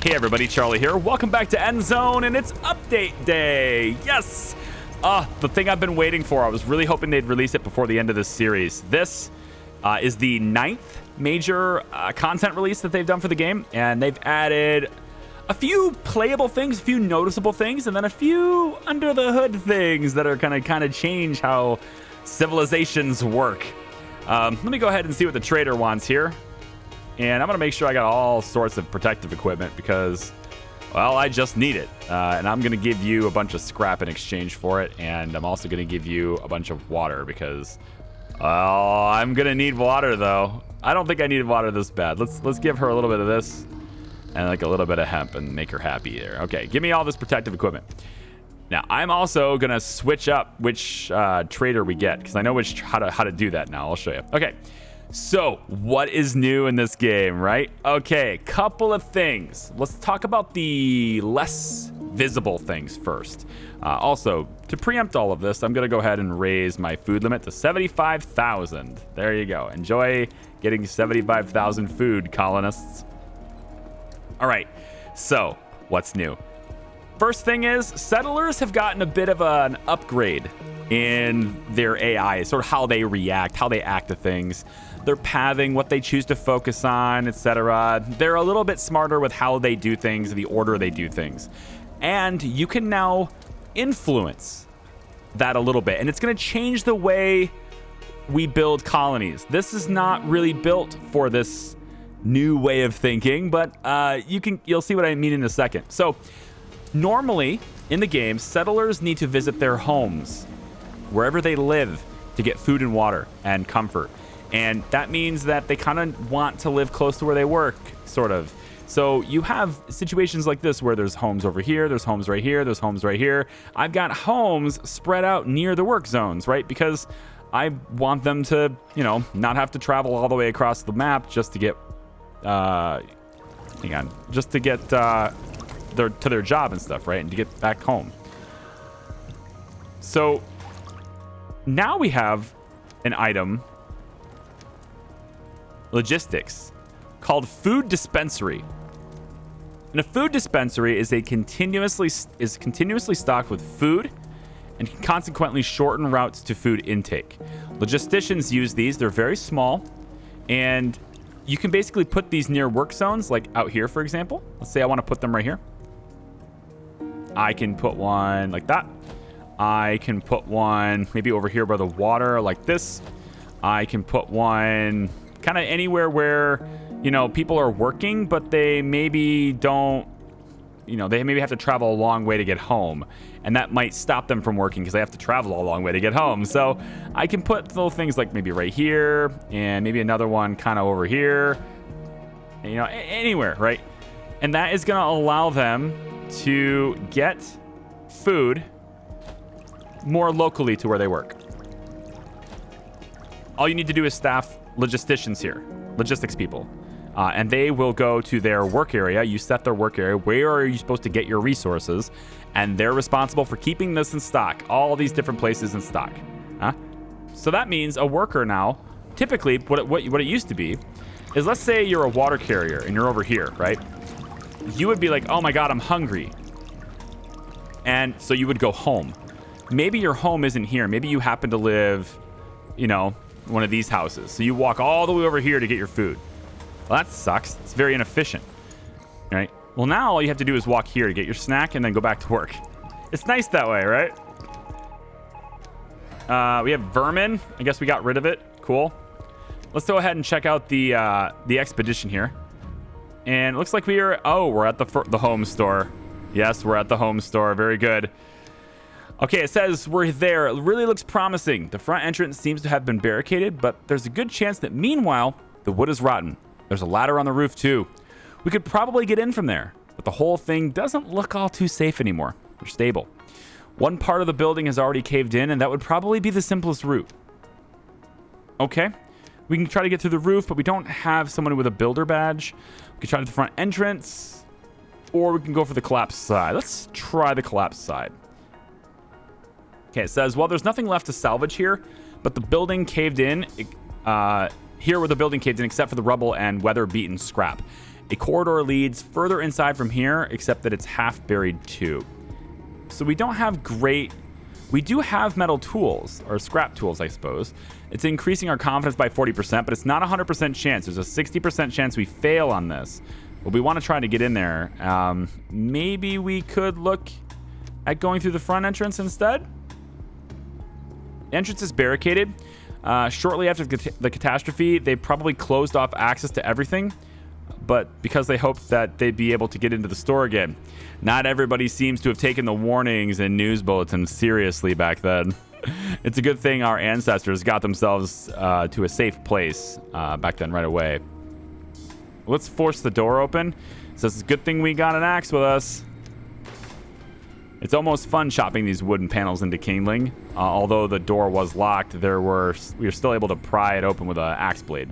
Hey everybody, Charlie here. Welcome back to Endzone, and it's update day. Yes! The thing I've been waiting for. I was really hoping they'd release it before the end of this series. This is the 9th major content release that they've done for the game, and they've added a few playable things, a few noticeable things, and then a few under-the-hood things that are going to kind of change how civilizations work. Let me go ahead and see what the trader wants here. And I'm going to make sure I got all sorts of protective equipment because, well, I just need it. And I'm going to give you a bunch of scrap in exchange for it. And I'm also going to give you a bunch of water because, well, I'm going to need water, though. I don't think I needed water this bad. Let's give her a little bit of this and like a little bit of hemp and make her happy there. Okay, give me all this protective equipment. Now, I'm also going to switch up which trader we get because I know how to do that now. I'll show you. Okay. So, what is new in this game, right? Okay, couple of things. Let's talk about the less visible things first. Also, to preempt all of this, I'm going to go ahead and raise my food limit to 75,000. There you go. Enjoy getting 75,000 food, colonists. All right, so what's new? First thing is, settlers have gotten a bit of an upgrade in their AI, sort of how they react, how they act to things. They're pathing, what they choose to focus on, etc. They're a little bit smarter with how they do things, the order they do things. And you can now influence that a little bit. And it's going to change the way we build colonies. This is not really built for this new way of thinking, but you'll see what I mean in a second. So normally in the game, settlers need to visit their homes, wherever they live, to get food and water and comfort. And that means that they kind of want to live close to where they work, sort of. So you have situations like this where there's homes over here, there's homes right here, there's homes right here. I've got homes spread out near the work zones, right? Because I want them to, not have to travel all the way across the map just to get, just to get to their job and stuff, right? And to get back home. So now we have an item, logistics, called food dispensary. And a food dispensary is continuously stocked with food and can consequently shorten routes to food intake. Logisticians use these. They're very small, and you can basically put these near work zones, like out here, for example. Let's say I want to put them right here. I can put one like that. I can put one maybe over here by the water like this. I can put one kind of anywhere where, people are working, but they maybe don't, they maybe have to travel a long way to get home. And that might stop them from working because they have to travel a long way to get home. So I can put little things like maybe right here and maybe another one kind of over here, anywhere, right? And that is going to allow them to get food more locally to where they work. All you need to do is staff logisticians here, logistics people, and they will go to their work area. You set their work area. Where are you supposed to get your resources? And they're responsible for keeping this in stock, all these different places in stock. So that means a worker now, typically what it used to be is, let's say you're a water carrier and you're over here, right? You would be like, oh my God, I'm hungry. And so you would go home. Maybe your home isn't here. Maybe you happen to live, one of these houses. So you walk all the way over here to get your food. Well, that sucks. It's very inefficient, right? Well, now all you have to do is walk here to get your snack and then go back to work. It's nice that way, right? We have vermin. I guess we got rid of it. Cool. Let's go ahead and check out the expedition here. And it looks like we're at the home store. Yes, we're at the home store. Very good. Okay, it says we're there. It really looks promising. The front entrance seems to have been barricaded, but there's a good chance that meanwhile, the wood is rotten. There's a ladder on the roof too. We could probably get in from there, but the whole thing doesn't look all too safe anymore. They're stable. One part of the building has already caved in, and that would probably be the simplest route. Okay, we can try to get through the roof, but we don't have someone with a builder badge. We can try to the front entrance, or we can go for the collapsed side. Let's try the collapsed side. Okay, it says, well, there's nothing left to salvage here, but the building caved in. Here where the building caved in, except for the rubble and weather-beaten scrap. A corridor leads further inside from here, except that it's half buried too. So we don't have great... We do have metal tools, or scrap tools, I suppose. It's increasing our confidence by 40%, but it's not a 100% chance. There's a 60% chance we fail on this. But we want to try to get in there. Maybe we could look at going through the front entrance instead. The entrance is barricaded. Shortly after the catastrophe, they probably closed off access to everything, but because they hoped that they'd be able to get into the store again. Not everybody seems to have taken the warnings and news bulletins seriously back then. It's a good thing our ancestors got themselves to a safe place back then right away. Let's force the door open. So it's a good thing we got an axe with us. It's almost fun chopping these wooden panels into kindling. Although the door was locked, we were still able to pry it open with an axe blade.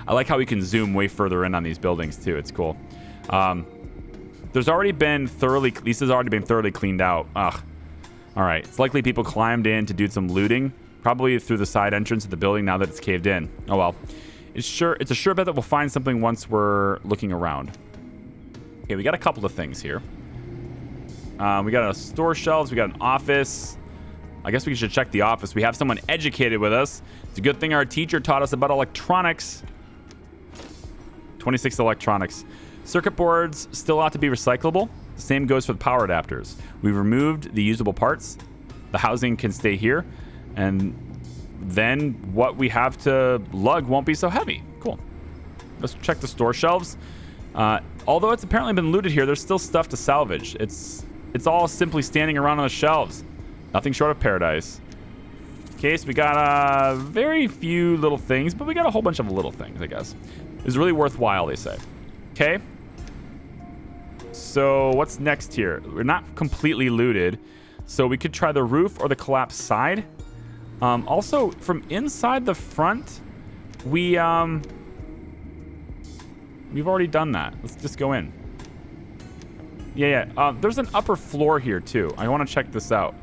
I like how we can zoom way further in on these buildings too. It's cool. There's already been this has already been thoroughly cleaned out. Ugh. All right. It's likely people climbed in to do some looting, probably through the side entrance of the building now that it's caved in. Oh well. It's a sure bet that we'll find something once we're looking around. Okay, we got a couple of things here. We got a store shelves. We got an office. I guess we should check the office. We have someone educated with us. It's a good thing our teacher taught us about electronics. 26 electronics. Circuit boards still ought to be recyclable. The same goes for the power adapters. We've removed the usable parts. The housing can stay here. And then what we have to lug won't be so heavy. Cool. Let's check the store shelves. Although it's apparently been looted here, there's still stuff to salvage. It's all simply standing around on the shelves. Nothing short of paradise. Okay, so we got very few little things, but we got a whole bunch of little things, I guess. It's really worthwhile, they say. Okay. So what's next here? We're not completely looted, so we could try the roof or the collapsed side. Also, from inside the front, we've already done that. Let's just go in. Yeah. There's an upper floor here too. I want to check this out.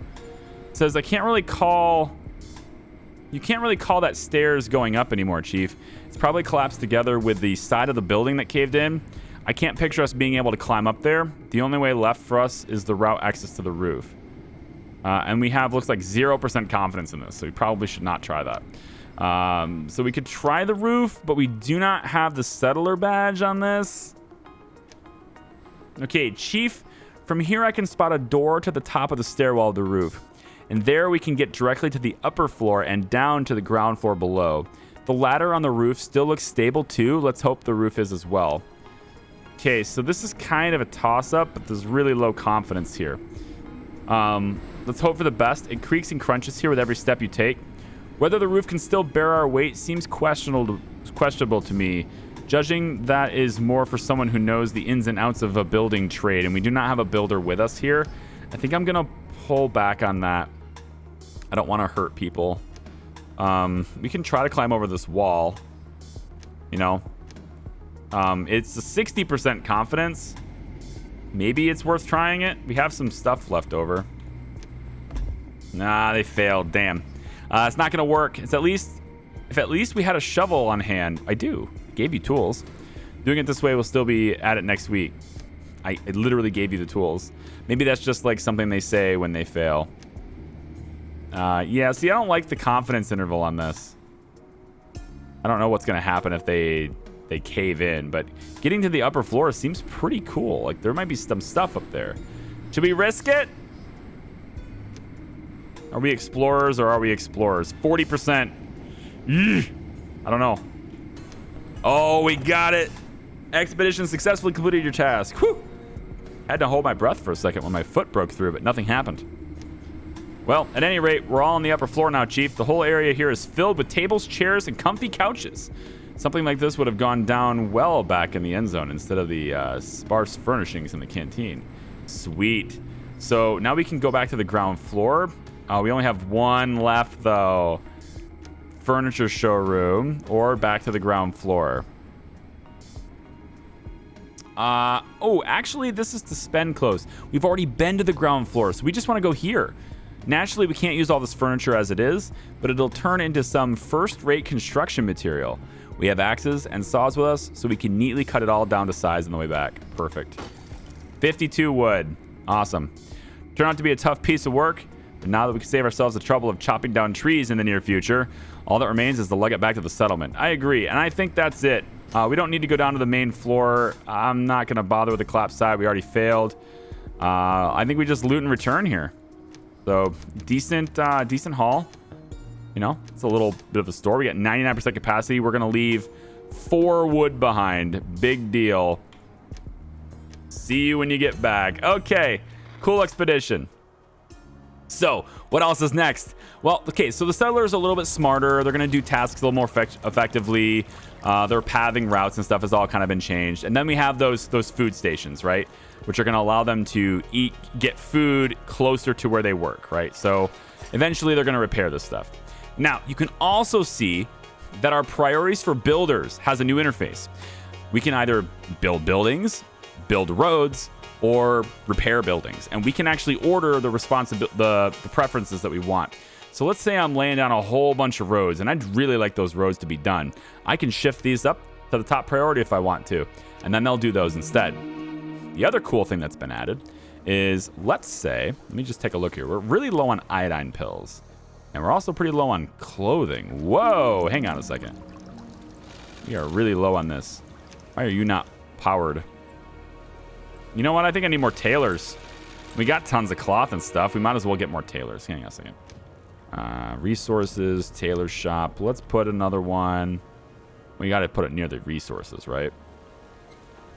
It says you can't really call that stairs going up anymore, Chief. It's probably collapsed together with the side of the building that caved in. I can't picture us being able to climb up there. The only way left for us is the route access to the roof. And we have, looks like 0% confidence in this, so we probably should not try that. So we could try the roof, but we do not have the settler badge on this. Okay, Chief, from here I can spot a door to the top of the stairwell of the roof. And there we can get directly to the upper floor and down to the ground floor below. The ladder on the roof still looks stable too. Let's hope the roof is as well. Okay, so this is kind of a toss-up, but there's really low confidence here. Let's hope for the best. It creaks and crunches here with every step you take. Whether the roof can still bear our weight seems questionable to me. Judging that is more for someone who knows the ins and outs of a building trade, and we do not have a builder with us here. I think I'm going to pull back on that. I don't want to hurt people. We can try to climb over this wall. You know. It's a 60% confidence. Maybe it's worth trying it. We have some stuff left over. Nah, they failed. Damn. It's not going to work. If at least we had a shovel on hand. I do. I gave you tools. Doing it this way will still be at it next week. I literally gave you the tools. Maybe that's just like something they say when they fail. Yeah, see, I don't like the confidence interval on this. I don't know what's going to happen if they cave in, but getting to the upper floor seems pretty cool. Like, there might be some stuff up there. Should we risk it? Are we explorers or are we explorers? 40%. I don't know. Oh, we got it. Expedition successfully completed your task. Whew. Had to hold my breath for a second when my foot broke through, but nothing happened. Well, at any rate, we're all on the upper floor now, Chief. The whole area here is filled with tables, chairs, and comfy couches. Something like this would have gone down well back in the Endzone instead of the sparse furnishings in the canteen. Sweet. So now we can go back to the ground floor. We only have one left, though. Furniture showroom or back to the ground floor. Actually, this is to spend close. We've already been to the ground floor, so we just want to go here. Naturally, we can't use all this furniture as it is, but it'll turn into some first-rate construction material. We have axes and saws with us, so we can neatly cut it all down to size on the way back. Perfect. 52 wood. Awesome. Turned out to be a tough piece of work, but now that we can save ourselves the trouble of chopping down trees in the near future, all that remains is to lug it back to the settlement. I agree, and I think that's it. We don't need to go down to the main floor. I'm not going to bother with the collapsed side. We already failed. I think we just loot and return here. So, decent haul. You know, it's a little bit of a store. We got 99% capacity. We're going to leave 4 wood behind. Big deal. See you when you get back. Okay, cool expedition. So, what else is next? Well, okay, so the settlers are a little bit smarter. They're going to do tasks a little more effectively. Their pathing routes and stuff has all kind of been changed. And then we have those food stations, right? Which are going to allow them to get food closer to where they work, right? So, eventually they're going to repair this stuff. Now, you can also see that our priorities for builders has a new interface. We can either build buildings, build roads, or repair buildings, and we can actually order the preferences that we want. So let's say I'm laying down a whole bunch of roads, and I'd really like those roads to be done. I can shift these up to the top priority if I want to, and then they'll do those instead. The other cool thing that's been added is, let's say, let me just take a look here. We're really low on iodine pills, and we're also pretty low on clothing. Whoa, hang on a second. We are really low on this. Why are you not powered? You know what? I think I need more tailors. We got tons of cloth and stuff. We might as well get more tailors. Hang on a second. Resources, tailor shop. Let's put another one. We got to put it near the resources, right?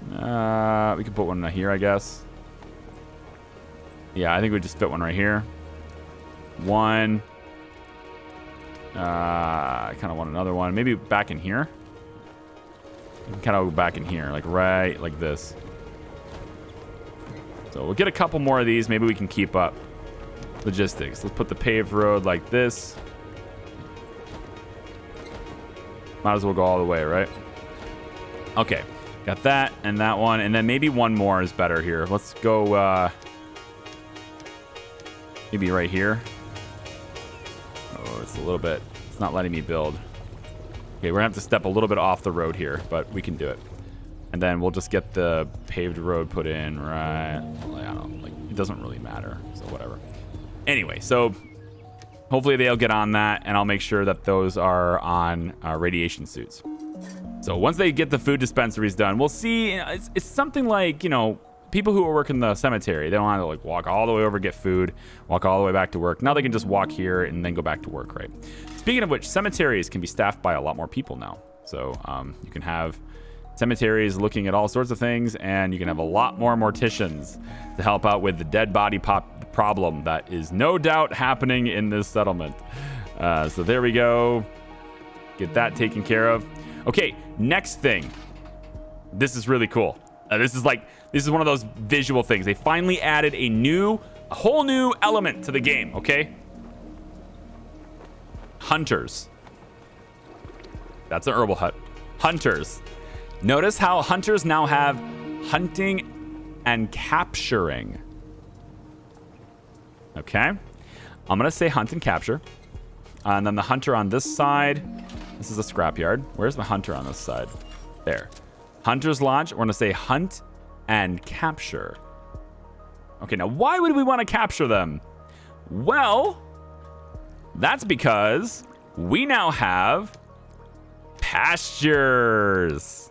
We could put one here, I guess. Yeah, I think we just fit one right here. One. I kind of want another one. Maybe back in here. Kind of go back in here, like right like this. So we'll get a couple more of these. Maybe we can keep up logistics. Let's put the paved road like this. Might as well go all the way, right? Okay. Got that and that one. And then maybe one more is better here. Let's go maybe right here. Oh, it's a little bit. It's not letting me build. Okay, we're going to have to step a little bit off the road here, but we can do it. And then we'll just get the paved road put in, right? I don't know, like, it doesn't really matter, so whatever. Anyway, so hopefully they'll get on that, and I'll make sure that those are on radiation suits. So once they get the food dispensaries done, we'll see. It's something like, you know, people who work in the cemetery, they don't have to like walk all the way over, get food, walk all the way back to work. Now they can just walk here and then go back to work, right? Speaking of which, cemeteries can be staffed by a lot more people now. So you can have cemeteries looking at all sorts of things, and you can have a lot more morticians to help out with the dead body problem that is no doubt happening in this settlement. So there we go. Get that taken care of. Okay, next thing. This is really cool. This is one of those visual things. They finally added a whole new element to the game, okay? Hunters. That's an herbal hut. Hunters. Notice how hunters now have hunting and capturing. Okay. I'm going to say hunt and capture. And then the hunter on this side. This is a scrapyard. Where's the hunter on this side? There. Hunter's Lodge. We're going to say hunt and capture. Okay, now why would we want to capture them? Well, that's because we now have pastures.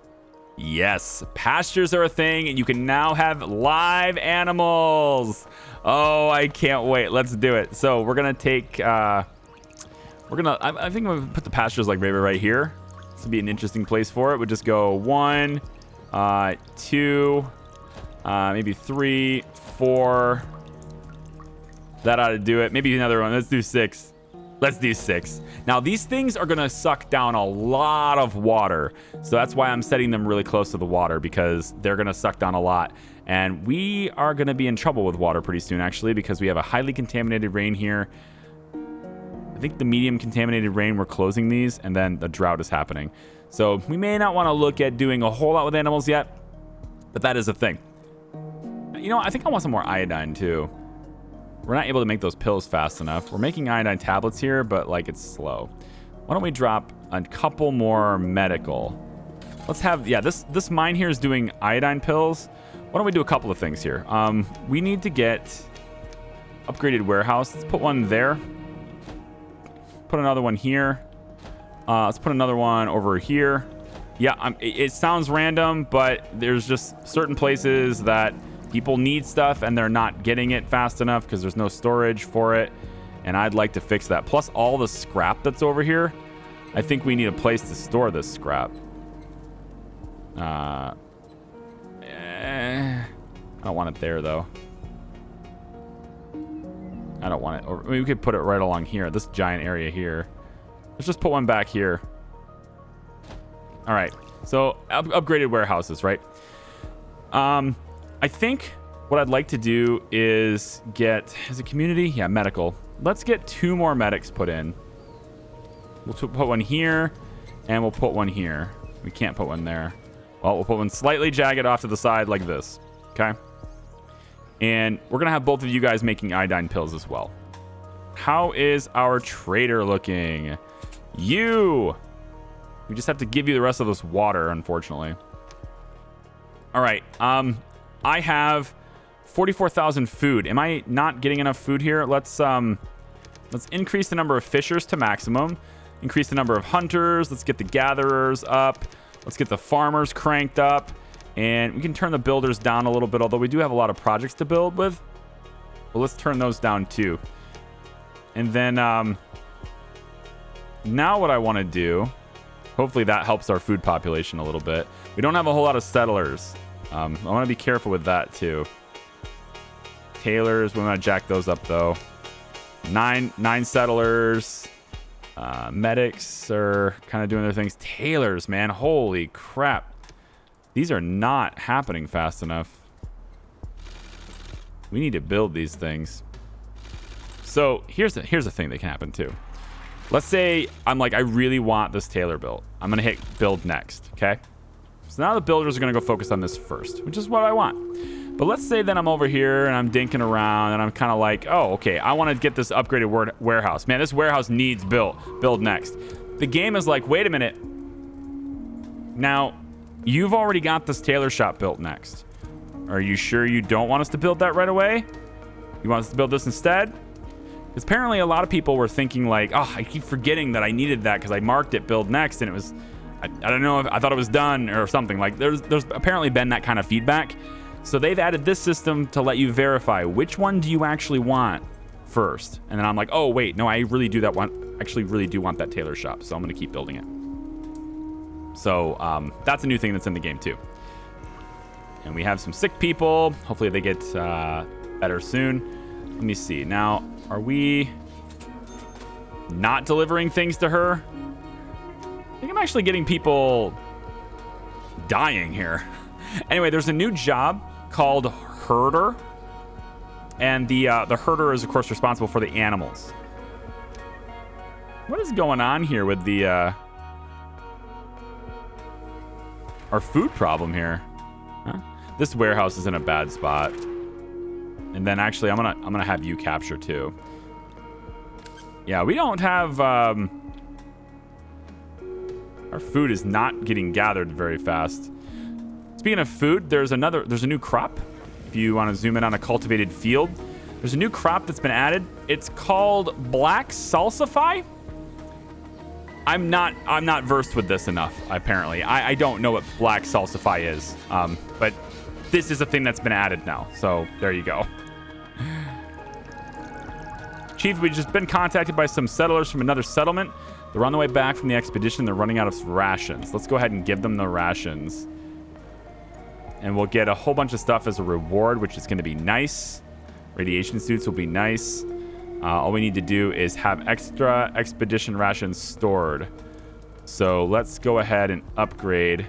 Yes, pastures are a thing, and you can now have live animals. Oh, I can't wait. Let's do it. So we're gonna take. I think I'm gonna put the pastures like right here. This would be an interesting place for it. We'll just go 1, 2, maybe 3, 4. That ought to do it. Maybe another one. Let's do 6. Let's do 6. Now, these things are going to suck down a lot of water. So that's why I'm setting them really close to the water, because they're going to suck down a lot. And we are going to be in trouble with water pretty soon, actually, because we have a highly contaminated rain here. I think the medium contaminated rain, we're closing these, and then the drought is happening. So we may not want to look at doing a whole lot with animals yet, but that is a thing. You know, I think I want some more iodine, too. We're not able to make those pills fast enough. We're making iodine tablets here, but like it's slow. Why don't we drop a couple more medical. Let's have, yeah, this mine here is doing iodine pills. Why don't we do a couple of things here? We need to get upgraded warehouse. Let's put one there. Put another one here. Let's put another one over here. Yeah, it sounds random, but there's just certain places that people need stuff and they're not getting it fast enough because there's no storage for it. And I'd like to fix that. Plus all the scrap that's over here. I think we need a place to store this scrap. I don't want it there, though. I don't want it. Or, I mean, we could put it right along here. This giant area here. Let's just put one back here. All right. So, upgraded warehouses, right? I think what I'd like to do is get... Is it community? Yeah, medical. Let's get 2 more medics put in. We'll put one here, and we'll put one here. We can't put one there. Well, we'll put one slightly jagged off to the side like this. Okay? And we're going to have both of you guys making iodine pills as well. How is our trader looking? You! We just have to give you the rest of this water, unfortunately. All right. I have 44,000 food. Am I not getting enough food here? Let's increase the number of fishers to maximum. Increase the number of hunters. Let's get the gatherers up. Let's get the farmers cranked up. And we can turn the builders down a little bit, although we do have a lot of projects to build with. But let's turn those down too. And then now what I want to do, hopefully that helps our food population a little bit. We don't have a whole lot of settlers. I want to be careful with that too. Tailors, we want to jack those up though. Nine settlers. Medics are kind of doing their things. Tailors, man, holy crap. These are not happening fast enough. We need to build these things. So here's the thing that can happen too. Let's say I'm like, I really want this tailor built. I'm going to hit build next. Okay. So now the builders are going to go focus on this first, which is what I want. But let's say that I'm over here and I'm dinking around and I'm kind of like, oh, okay, I want to get this upgraded warehouse. Man, this warehouse needs built. Build next. The game is like, wait a minute. Now, you've already got this tailor shop built next. Are you sure you don't want us to build that right away? You want us to build this instead? Because apparently a lot of people were thinking like, oh, I keep forgetting that I needed that because I marked it build next and it was, I don't know, if I thought it was done or something. Like there's apparently been that kind of feedback. So they've added this system to let you verify which one do you actually want first. And then I'm like, oh, wait, no, I really do really do want that tailor shop. So I'm going to keep building it. So that's a new thing that's in the game too. And we have some sick people. Hopefully they get better soon. Let me see. Now, are we not delivering things to her? I think I'm actually getting people dying here. Anyway, there's a new job called herder. And the herder is, of course, responsible for the animals. What is going on here with the our food problem here? Huh? This warehouse is in a bad spot. And then actually, I'm gonna have you capture too. Yeah, we don't have our food is not getting gathered very fast. Speaking of food, there's a new crop. If you want to zoom in on a cultivated field, there's a new crop that's been added. It's called black salsify. I'm not versed with this enough, apparently. I don't know what black salsify is. But this is a thing that's been added now. So there you go. Chief, we've just been contacted by some settlers from another settlement. They're on the way back from the expedition. They're running out of rations. Let's go ahead and give them the rations. And we'll get a whole bunch of stuff as a reward, which is going to be nice. Radiation suits will be nice. All we need to do is have extra expedition rations stored. So let's go ahead and upgrade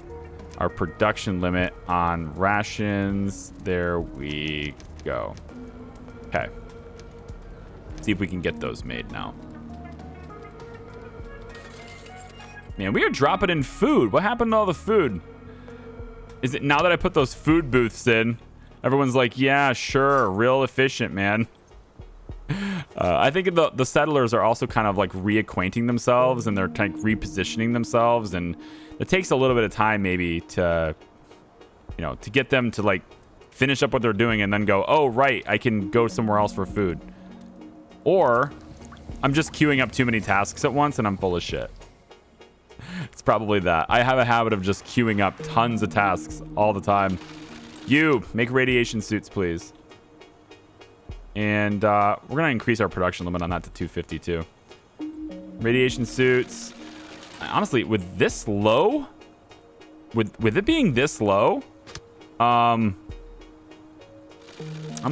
our production limit on rations. There we go. Okay. See if we can get those made now. Man, we are dropping in food. What happened to all the food? Is it now that I put those food booths in? Everyone's like, yeah, sure. Real efficient, man. I think the settlers are also kind of like reacquainting themselves, and they're kind of repositioning themselves, and it takes a little bit of time maybe to, you know, to get them to like finish up what they're doing and then go, oh, right, I can go somewhere else for food. Or I'm just queuing up too many tasks at once and I'm full of shit. It's probably that. I have a habit of just queuing up tons of tasks all the time. You, make radiation suits, please. And we're going to increase our production limit on that to 252. Radiation suits. Honestly, with this low, with it being this low, I'm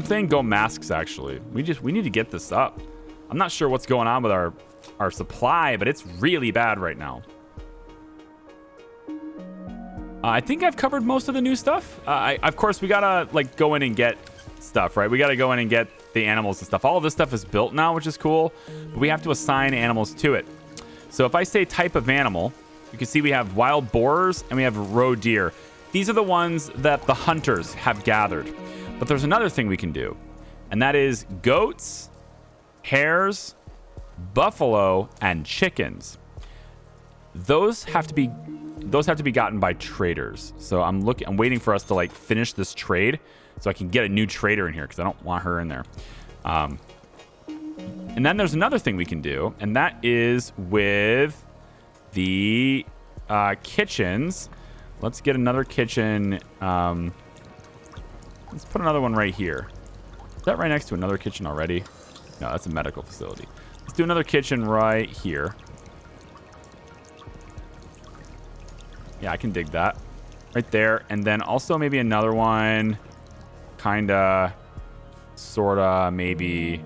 saying go masks, actually. We need to get this up. I'm not sure what's going on with our supply, but it's really bad right now. I think I've covered most of the new stuff. Of course, we gotta like go in and get stuff, right? We gotta go in and get the animals and stuff. All of this stuff is built now, which is cool, but we have to assign animals to it. So if I say type of animal, you can see we have wild boars and we have roe deer. These are the ones that the hunters have gathered. But there's another thing we can do, and that is goats, hares, buffalo, and chickens. Those have to be gotten by traders. So I'm waiting for us to like finish this trade so I can get a new trader in here because I don't want her in there. And then there's another thing we can do, and that is with the kitchens. Let's get another kitchen. Let's put another one right here. Is that right next to another kitchen already? No, that's a medical facility. Let's do another kitchen right here. Yeah, I can dig that. Right there. And then also maybe another one kinda, sorta, maybe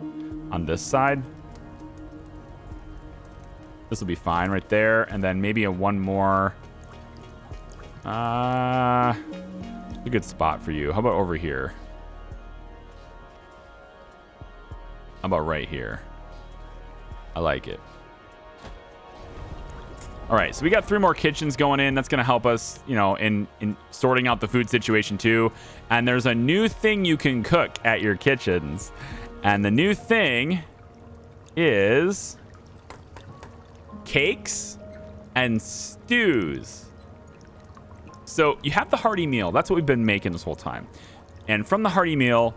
on this side. This will be fine right there. And then maybe one more. A good spot for you. How about over here? How about right here? I like it. All right, so we got 3 more kitchens going in. That's going to help us, you know, in sorting out the food situation too. And there's a new thing you can cook at your kitchens. And the new thing is cakes and stews. So you have the hearty meal. That's what we've been making this whole time. And from the hearty meal,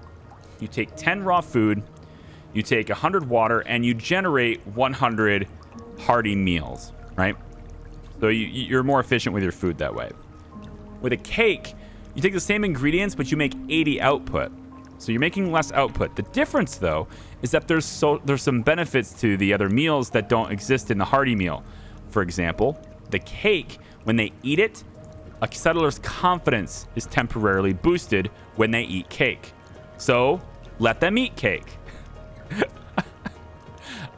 you take 10 raw food, you take 100 water, and you generate 100 hearty meals, right? So you're more efficient with your food that way. With a cake, you take the same ingredients, but you make 80 output. So you're making less output. The difference, though, is that there's some benefits to the other meals that don't exist in the hearty meal. For example, the cake, when they eat it, a settler's confidence is temporarily boosted when they eat cake. So let them eat cake.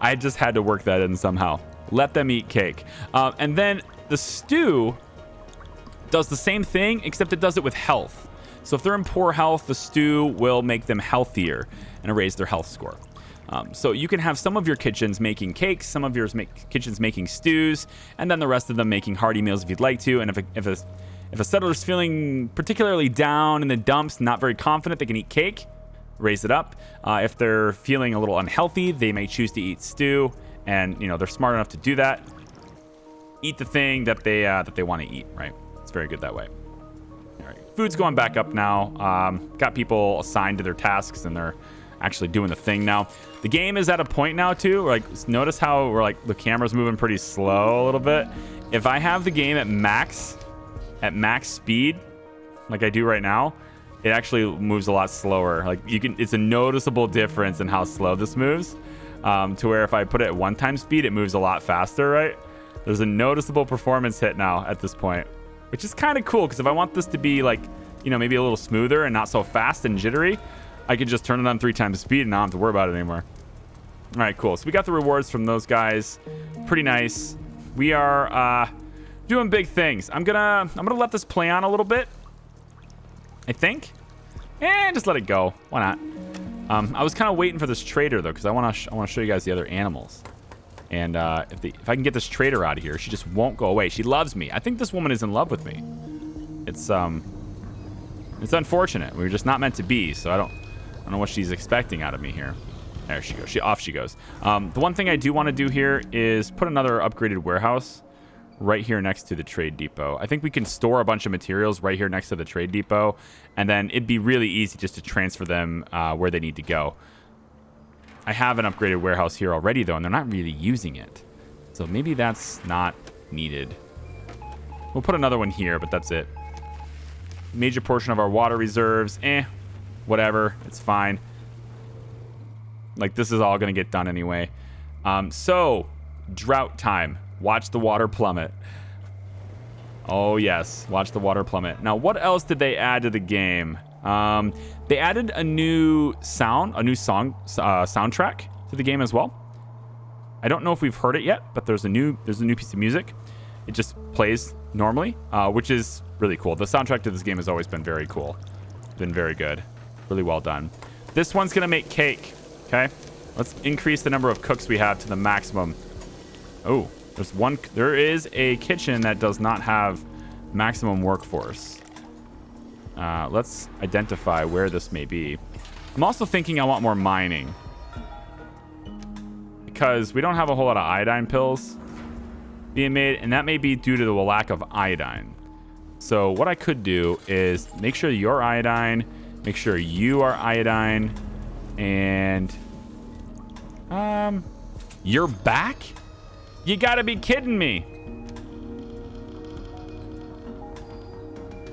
I just had to work that in somehow. Let them eat cake. And then the stew does the same thing, except it does it with health. So if they're in poor health, the stew will make them healthier and raise their health score. So you can have some of your kitchens making cakes, some of your kitchens making stews, and then the rest of them making hearty meals if you'd like to. And if a settler's feeling particularly down in the dumps, not very confident, they can eat cake, raise it up. If they're feeling a little unhealthy, they may choose to eat stew, and you know they're smart enough to do that. Eat the thing that they want to eat, right? It's very good that way. All right, food's going back up now. Got people assigned to their tasks, and they're actually doing the thing now. The game is at a point now too. Like, notice how we're like the camera's moving pretty slow a little bit. If I have the game at max speed, like I do right now, it actually moves a lot slower. Like it's a noticeable difference in how slow this moves. To where if I put it at 1x speed, it moves a lot faster, right? There's a noticeable performance hit now at this point, which is kind of cool because if I want this to be like, you know, maybe a little smoother and not so fast and jittery, I could just turn it on 3x speed and not have to worry about it anymore. All right, cool. So we got the rewards from those guys. Pretty nice. We are doing big things. I'm gonna let this play on a little bit, I think. And just let it go. Why not? I was kind of waiting for this trader though, because I want to show you guys the other animals. And if I can get this trader out of here, she just won't go away. She loves me. I think this woman is in love with me. It's unfortunate. We were just not meant to be. So I don't know what she's expecting out of me here. There she goes. Off she goes. The one thing I do want to do here is put another upgraded warehouse right here next to the trade depot. I think we can store a bunch of materials right here next to the trade depot, and then it'd be really easy just to transfer them where they need to go. I have an upgraded warehouse here already, though, and they're not really using it. So maybe that's not needed. We'll put another one here, but that's it. Major portion of our water reserves. Whatever. It's fine. Like, this is all going to get done anyway. So, drought time. Watch the water plummet. Oh, yes. Watch the water plummet. Now, what else did they add to the game? They added a new song, soundtrack to the game as well. I don't know if we've heard it yet, but there's a new piece of music. It just plays normally, which is really cool. The soundtrack to this game has always been very cool. Been very good. Really well done. This one's going to make cake. Okay, let's increase the number of cooks we have to the maximum. Oh, there is a kitchen that does not have maximum workforce. Let's identify where this may be. I'm also thinking I want more mining, because we don't have a whole lot of iodine pills being made, and that may be due to the lack of iodine. So what I could do is make sure you're iodine, make sure you are iodine, and you're back? You gotta be kidding me.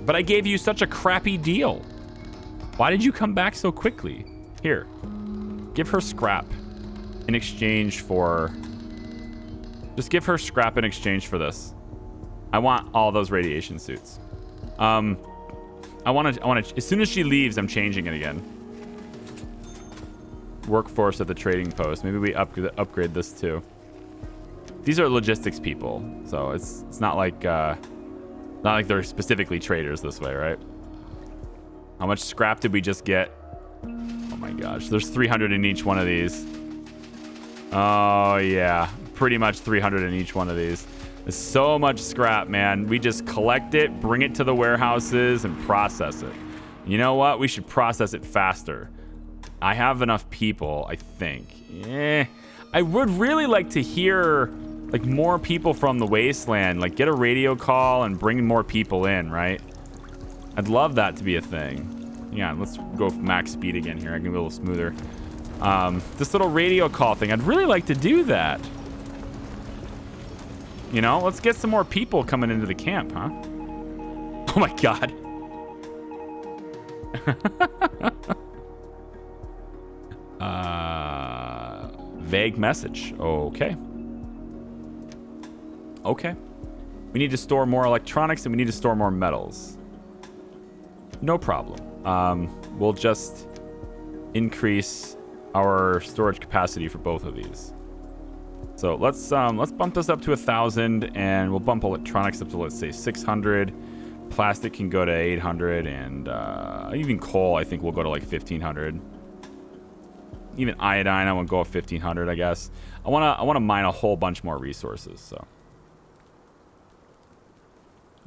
But I gave you such a crappy deal. Why did you come back so quickly? Here, give her scrap in exchange for... Just give her scrap in exchange for this. I want all those radiation suits. I want to, as soon as she leaves, I'm changing it again. Workforce at the trading post. Maybe we upgrade this too. These are logistics people, so it's not like they're specifically traders this way, right? How much scrap did we just get? Oh my gosh, there's 300 in each one of these. Oh yeah, pretty much 300 in each one of these. There's so much scrap, man. We just collect it, bring it to the warehouses, and process it. You know what? We should process it faster. I have enough people, I think. I would really like to hear like more people from the wasteland, like get a radio call and bring more people in, right? I'd love that to be a thing. Yeah, let's go max speed again here. I can be a little smoother. This little radio call thing, I'd really like to do that. You know, let's get some more people coming into the camp, huh? Oh my god. Vague message. Okay. Okay. We need to store more electronics and we need to store more metals. No problem. We'll just increase our storage capacity for both of these. So let's bump this up to 1,000, and we'll bump electronics up to, let's say, 600. Plastic can go to 800, and even coal I think will go to like 1,500. Even iodine I want to go at 1,500, I guess. I want to mine a whole bunch more resources. So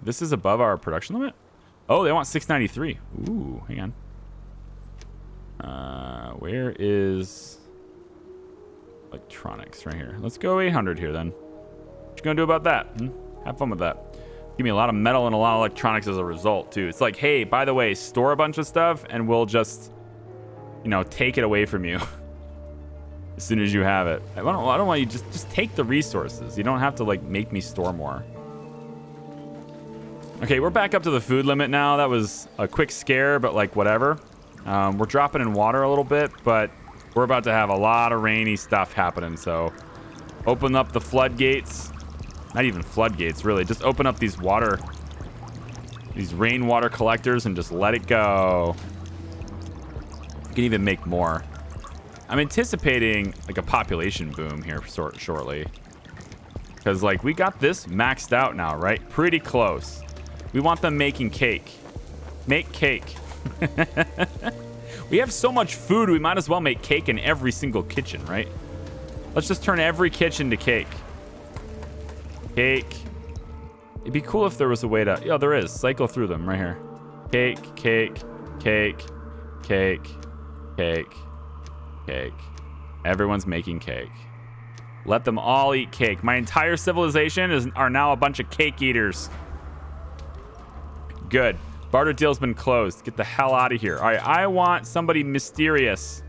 this is above our production limit. Oh, they want 693. Ooh, hang on. Where is electronics? Right here. Let's go 800 here then. What you gonna do about that? Have fun with that. Give me a lot of metal and a lot of electronics as a result too. It's like, hey, by the way, store a bunch of stuff and we'll just, you know, take it away from you as soon as you have it. I don't want you just take the resources. You don't have to like make me store more. Okay, we're back up to the food limit now. That was a quick scare, but like whatever. We're dropping in water a little bit, but we're about to have a lot of rainy stuff happening. So open up the floodgates. Not even floodgates, really. Just open up these rainwater collectors and just let it go. You can even make more. I'm anticipating like a population boom here shortly. Because like we got this maxed out now, right? Pretty close. We want them making cake. Make cake. We have so much food, we might as well make cake in every single kitchen, right? Let's just turn every kitchen to cake. Cake. It'd be cool if there was a way to... Yeah, there is. Cycle through them right here. Cake, cake, cake, cake, cake, cake, Everyone's making cake. Let them all eat cake. My entire civilization are now a bunch of cake eaters. Good. Barter deal's been closed. Get the hell out of here. All right, I want somebody mysterious.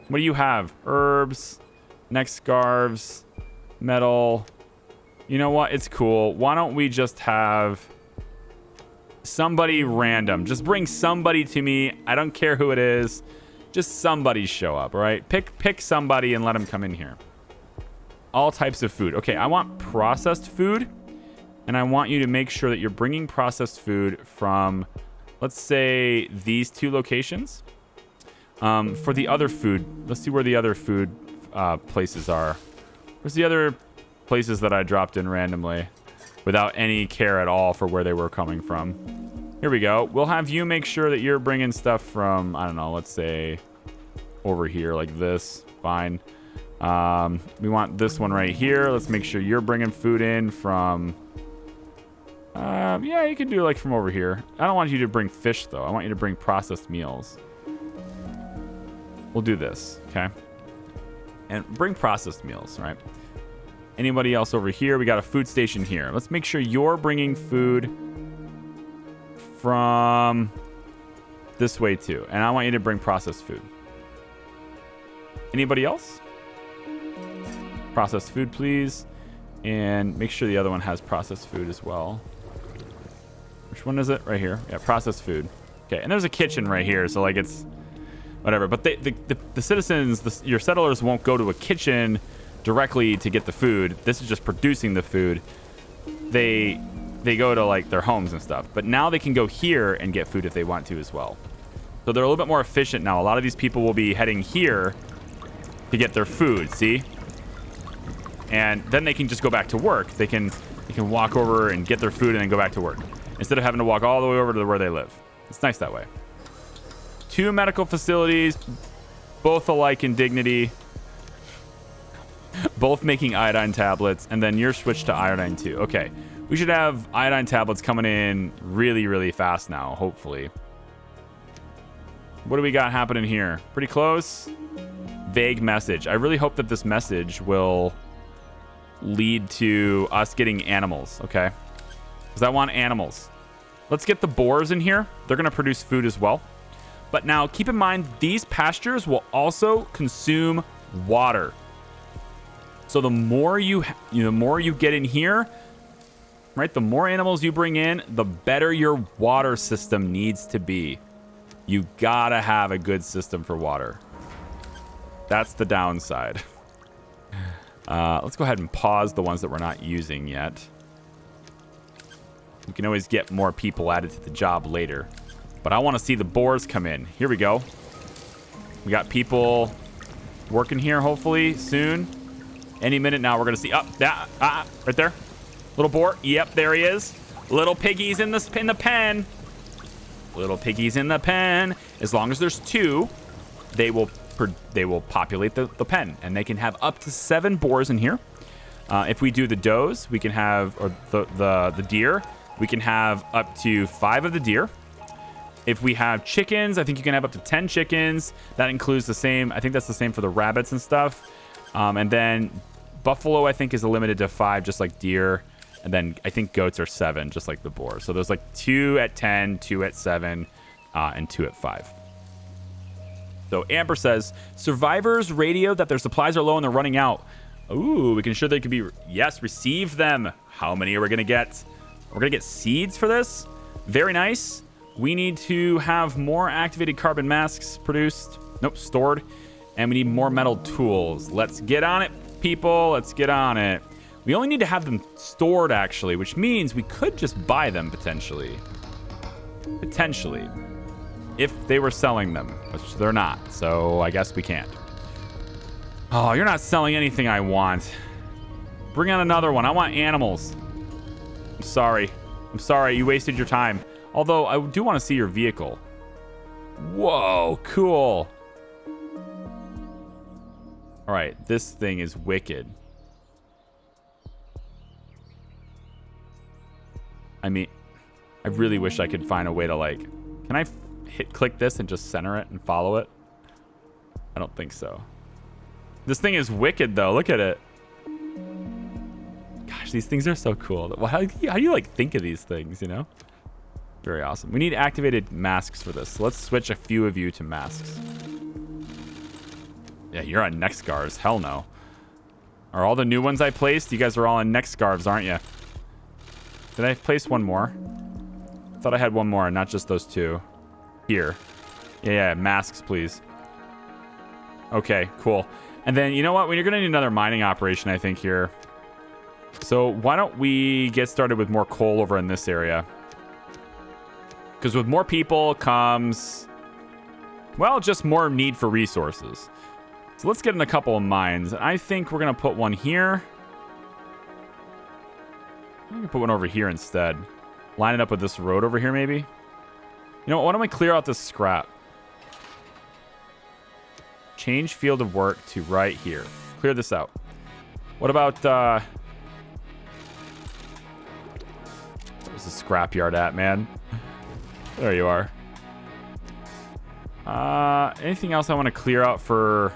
What do you have? Herbs, neck scarves, metal. You know what? It's cool. Why don't we just have somebody random? Just bring somebody to me. I don't care who it is. Just somebody show up, all right? Pick somebody and let them come in here. All types of food. Okay, I want processed food. And I want you to make sure that you're bringing processed food from, let's say, these 2 locations. For the other food, let's see where the other food places are. Where's the other places that I dropped in randomly without any care at all for where they were coming from? Here we go. We'll have you make sure that you're bringing stuff from, I don't know, let's say over here like this. Fine. We want this one right here. Let's make sure you're bringing food in from... yeah, you can do like from over here. I don't want you to bring fish though. I want you to bring processed meals. We'll do this, okay? And bring processed meals, right? Anybody else over here? We got a food station here. Let's make sure you're bringing food from this way too. And I want you to bring processed food. Anybody else? Processed food, please. And make sure the other one has processed food as well. Which one is it? Right here. Yeah, processed food. Okay, and there's a kitchen right here, so like it's whatever. But the citizens, your settlers won't go to a kitchen directly to get the food. This is just producing the food. They go to like their homes and stuff. But now they can go here and get food if they want to as well. So they're a little bit more efficient now. A lot of these people will be heading here to get their food, see? And then they can just go back to work. They can walk over and get their food and then go back to work instead of having to walk all the way over to where they live. It's nice that way. 2 medical facilities, both alike in dignity, both making iodine tablets, and then you're switched to iodine too. Okay, we should have iodine tablets coming in really, really fast now, hopefully. What do we got happening here? Pretty close. Vague message. I really hope that this message will lead to us getting animals, okay? Because I want animals. Let's get the boars in here. They're going to produce food as well. But now, keep in mind, these pastures will also consume water. So the more the more you get in here, right? The more animals you bring in, the better your water system needs to be. You gotta have a good system for water. That's the downside. Let's go ahead and pause the ones that we're not using yet. We can always get more people added to the job later. But I want to see the boars come in. Here we go. We got people working here, hopefully, soon. Any minute now, we're going to see... right there. Little boar. Yep, there he is. Little piggies in the pen. Little piggies in the pen. As long as there's 2, they will populate the pen, and they can have up to 7 boars in here. If we do the does, we can have, or the deer, we can have up to 5 of the deer. If we have chickens, I think you can have up to 10 chickens. That includes the same, I think that's the same for the rabbits and stuff. And then buffalo, I think, is limited to 5, just like deer. And then I think goats are 7, just like the boar. So there's like 2 at 10, 2 at 7, and 2 at 5. So Amber says, survivors radio that their supplies are low and they're running out. Ooh, we can ensure they could be, yes, receive them. How many are we going to get? We're going to get seeds for this. Very nice. We need to have more activated carbon masks produced. Nope, stored. And we need more metal tools. Let's get on it, people. Let's get on it. We only need to have them stored, actually, which means we could just buy them, potentially. Potentially. If they were selling them, which they're not. So I guess we can't. Oh, you're not selling anything I want. Bring on another one. I want animals. I'm sorry. I'm sorry. You wasted your time. Although, I do want to see your vehicle. Whoa, cool. All right, this thing is wicked. I mean, I really wish I could find a way to, like... Can I click this and just center it and follow it? I don't think so. This thing is wicked, though. Look at it. Gosh, these things are so cool. Well, how do you like think of these things, you know? Very awesome. We need activated masks for this. So let's switch a few of you to masks. Yeah, you're on neck scarves. Hell no. Are all the new ones I placed? You guys are all on neck scarves, aren't you? Did I place one more? I thought I had one more, not just those two. Here. Yeah, masks, please. Okay, cool. And then, you know what? We're going to need another mining operation, I think, here. So why don't we get started with more coal over in this area? Because with more people comes, well, just more need for resources. So let's get in a couple of mines. I think we're going to put one here. I'm going to put one over here instead. Line it up with this road over here, maybe. You know what? Why don't we clear out this scrap? Change field of work to right here. Clear this out. What about, where's the scrapyard at, man? There you are. Anything else I want to clear out for...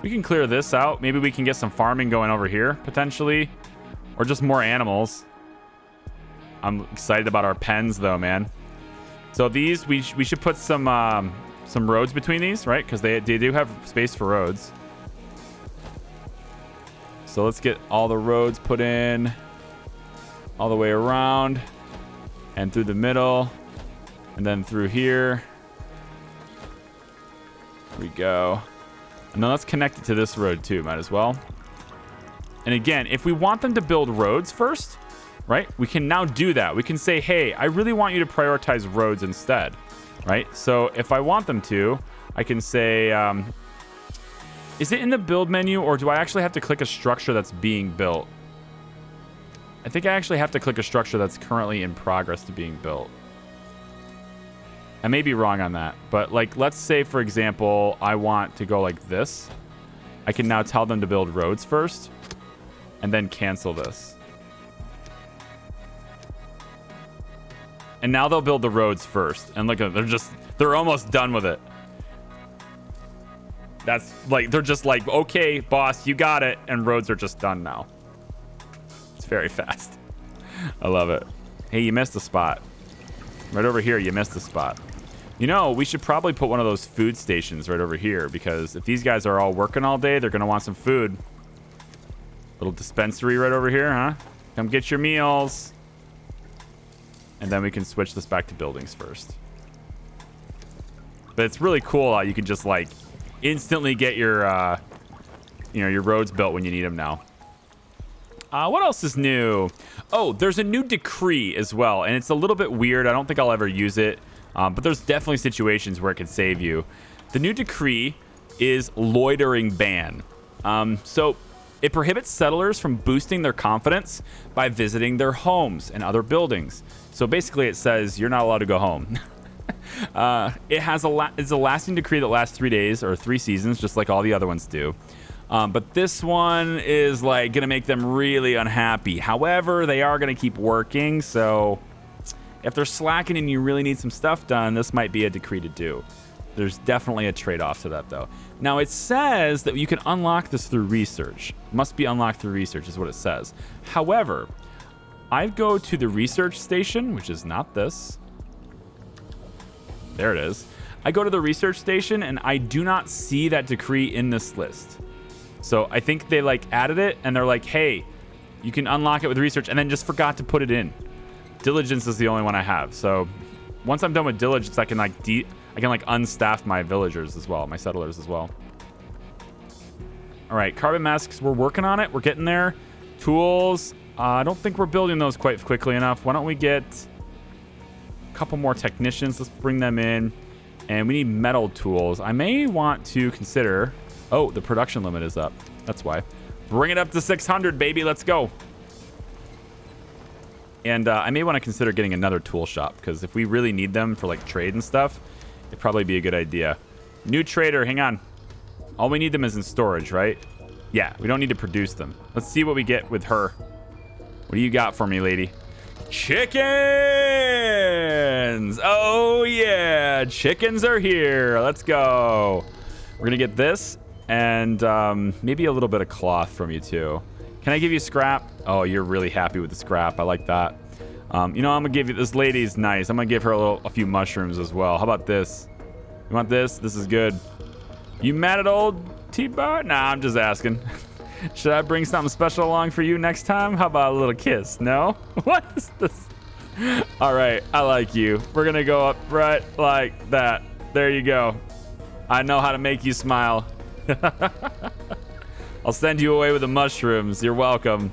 We can clear this out. Maybe we can get some farming going over here, potentially. Or just more animals. I'm excited about our pens, though, man. So these, we should put some roads between these, right? Because they do have space for roads. So let's get all the roads put in. All the way around. And through the middle. And then through here. There we go. And then let's connect it to this road too, might as well. And again, if we want them to build roads first, right? We can now do that. We can say, hey, I really want you to prioritize roads instead, right? So if I want them to, I can say, is it in the build menu or do I actually have to click a structure that's being built? I think I actually have to click a structure that's currently in progress to being built. I may be wrong on that, but like, let's say, for example, I want to go like this. I can now tell them to build roads first and then cancel this. And now they'll build the roads first. And look at them, they're almost done with it. That's like, they're just like, okay, boss, you got it. And roads are just done now. It's very fast. I love it. Hey, you missed a spot. Right over here, you missed a spot. You know, we should probably put one of those food stations right over here because if these guys are all working all day, they're going to want some food. Little dispensary right over here, huh? Come get your meals. And then we can switch this back to buildings first. But it's really cool how you can just like instantly get your, your roads built when you need them now. What else is new? Oh, there's a new decree as well, and it's a little bit weird. I don't think I'll ever use it, but there's definitely situations where it could save you. The new decree is loitering ban. So it prohibits settlers from boosting their confidence by visiting their homes and other buildings. So basically it says you're not allowed to go home. It's a lasting decree that lasts 3 days or 3 seasons, just like all the other ones do. But this one is like going to make them really unhappy. However, they are going to keep working. So if they're slacking and you really need some stuff done, this might be a decree to do. There's definitely a trade-off to that, though. Now, it says that you can unlock this through research. Must be unlocked through research is what it says. However, I go to the research station, which is not this. There it is. I go to the research station, and I do not see that decree in this list. So I think they like added it and they're like, hey, you can unlock it with research, and then just forgot to put it in. Diligence is the only one I have. So once I'm done with diligence, I can like unstaff my villagers as well, my settlers as well. All right, carbon masks, we're working on it. We're getting there. Tools, I don't think we're building those quite quickly enough. Why don't we get a couple more technicians? Let's bring them in. And we need metal tools. I may want to consider... Oh, the production limit is up. That's why. Bring it up to 600, baby. Let's go. And I may want to consider getting another tool shop, because if we really need them for like trade and stuff, it'd probably be a good idea. New trader, hang on. All we need them is in storage, right? Yeah, we don't need to produce them. Let's see what we get with her. What do you got for me, lady? Chickens! Oh, yeah. Chickens are here. Let's go. We're going to get this. And maybe a little bit of cloth from you too. Can I give you scrap? Oh, you're really happy with the scrap. I like that. You know, I'm gonna give you, this lady's nice. I'm gonna give her a few mushrooms as well. How about this? You want this? This is good. You mad at old T-Bar? Nah, I'm just asking. Should I bring something special along for you next time? How about a little kiss? No? What is this? All right, I like you. We're gonna go up right like that. There you go. I know how to make you smile. I'll send you away with the mushrooms. You're welcome.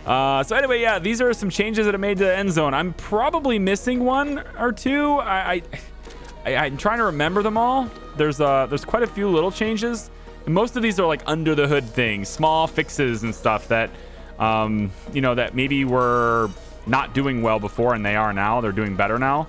So anyway, yeah, these are some changes that I made to the Endzone. I'm probably missing one or two. I'm trying to remember them all. There's quite a few little changes. And most of these are like under the hood things, small fixes and stuff that, you know, that maybe were not doing well before and they are now. They're doing better now.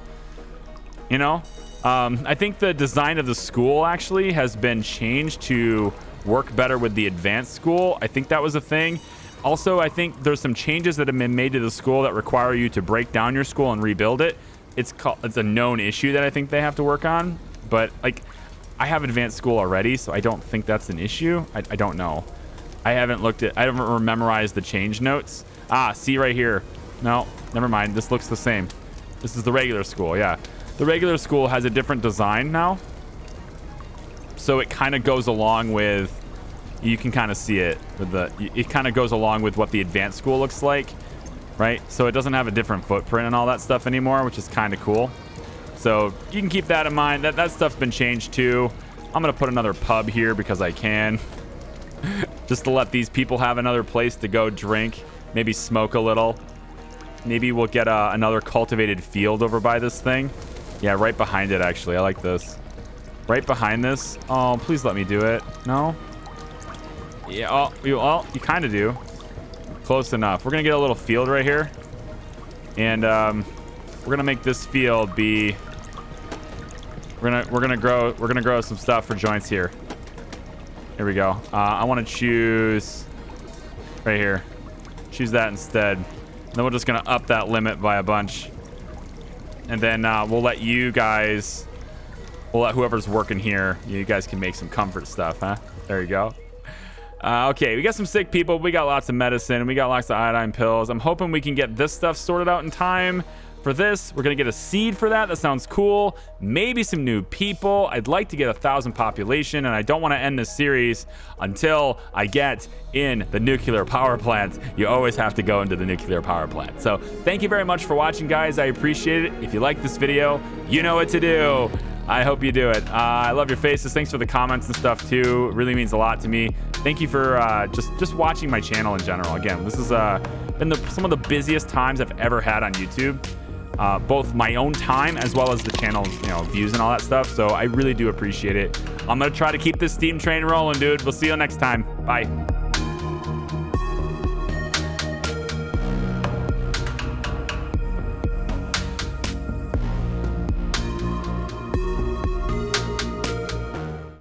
You know, I think the design of the school actually has been changed to work better with the advanced school. I think that was a thing. Also, I think there's some changes that have been made to the school that require you to break down your school and rebuild it. It's a known issue that I think they have to work on. But like, I have advanced school already, so I don't think that's an issue. I don't know. I haven't memorized the change notes. Ah, see right here. No, never mind. This looks the same. This is the regular school. Yeah, the regular school has a different design now. So it kind of goes along with, you can kind of see it with it kind of goes along with what the advanced school looks like, right? So it doesn't have a different footprint and all that stuff anymore, which is kind of cool. So you can keep that in mind. That stuff's been changed too. I'm gonna put another pub here because I can, just to let these people have another place to go drink, maybe smoke a little. Maybe we'll get another cultivated field over by this thing. Yeah, right behind it actually. I like this. Right behind this. Oh, please let me do it. No? Yeah, oh, you kind of do. Close enough. We're gonna get a little field right here. And we're gonna make this field be, we're gonna grow some stuff for joints here. Here we go. I want to choose right here. Choose that instead. And then we're just gonna up that limit by a bunch. And then we'll let you guys, we'll let whoever's working here, you guys can make some comfort stuff, huh? There you go. Okay, we got some sick people. We got lots of medicine. We got lots of iodine pills. I'm hoping we can get this stuff sorted out in time for this. We're going to get a seed for that. That sounds cool. Maybe some new people. I'd like to get 1,000 population, and I don't want to end this series until I get in the nuclear power plant. You always have to go into the nuclear power plant. So thank you very much for watching, guys. I appreciate it. If you like this video, you know what to do. I hope you do it. I love your faces. Thanks for the comments and stuff too. It really means a lot to me. Thank you for just watching my channel in general. Again, this has been some of the busiest times I've ever had on YouTube. Both my own time as well as the channel's views and all that stuff. So I really do appreciate it. I'm gonna try to keep this steam train rolling, dude. We'll see you next time. Bye.